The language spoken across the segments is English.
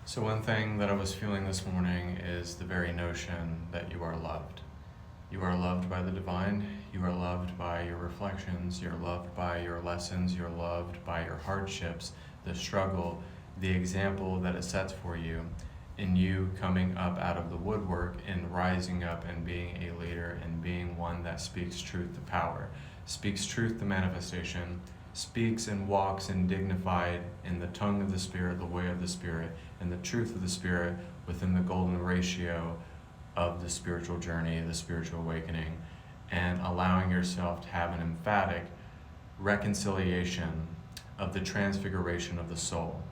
So one thing that I was feeling this morning is the very notion that you are loved. You are loved by the divine, you are loved by your reflections, you're loved by your lessons, you're loved by your hardships, the struggle, the example that it sets for you, in you coming up out of the woodwork and rising up and being a leader and being one that speaks truth to power, speaks truth to manifestation, speaks and walks and dignified in the tongue of the Spirit, the way of the Spirit, and the truth of the Spirit within the golden ratio of the spiritual journey, the spiritual awakening, and allowing yourself to have an emphatic reconciliation of the transfiguration of the soul,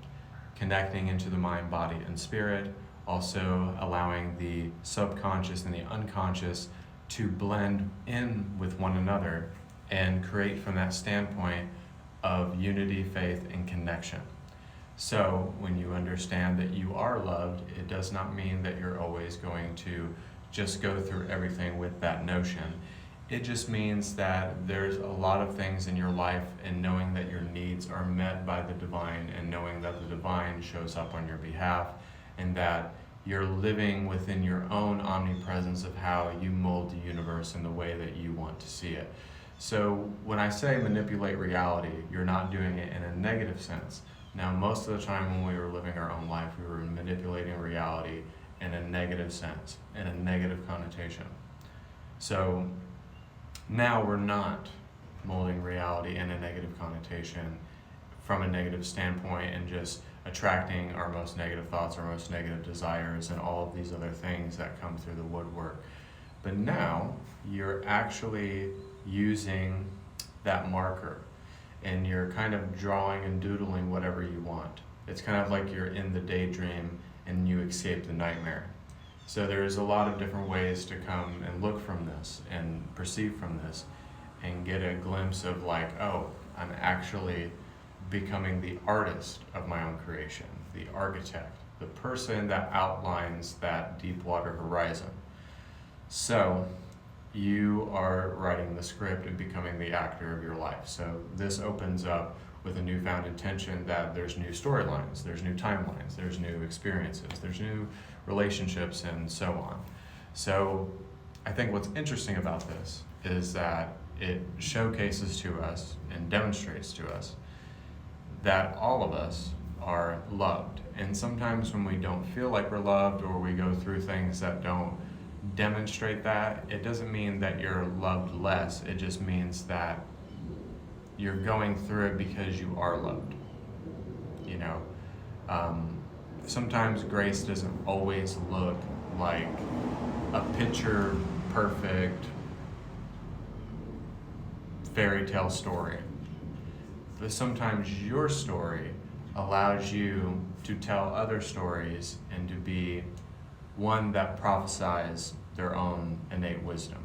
connecting into the mind, body, and spirit, also allowing the subconscious and the unconscious to blend in with one another and create from that standpoint of unity, faith, and connection. So when you understand that you are loved, it does not mean that you're always going to just go through everything with that notion. It just means that there's a lot of things in your life, and knowing that your needs are met by the divine, and knowing that the divine shows up on your behalf, and that you're living within your own omnipresence of how you mold the universe in the way that you want to see it. So when I say manipulate reality, you're not doing it in a negative sense. Now, most of the time when we were living our own life, we were manipulating reality in a negative sense, in a negative connotation. So now we're not molding reality in a negative connotation from a negative standpoint and just attracting our most negative thoughts, our most negative desires, and all of these other things that come through the woodwork. But now you're actually using that marker, and you're kind of drawing and doodling whatever you want. It's kind of like you're in the daydream and you escape the nightmare. So there's a lot of different ways to come and look from this and perceive from this and get a glimpse of like, oh, I'm actually becoming the artist of my own creation, the architect, the person that outlines that deep water horizon. So you are writing the script and becoming the actor of your life. So this opens up with a newfound intention that there's new storylines, there's new timelines, there's new experiences, there's new relationships, and so on. So I think what's interesting about this is that it showcases to us and demonstrates to us that all of us are loved. And sometimes when we don't feel like we're loved, or we go through things that don't demonstrate that, it doesn't mean that you're loved less. It just means that you're going through it because you are loved. You know, sometimes grace doesn't always look like a picture perfect fairy tale story, but sometimes your story allows you to tell other stories and to be one that prophesies their own innate wisdom.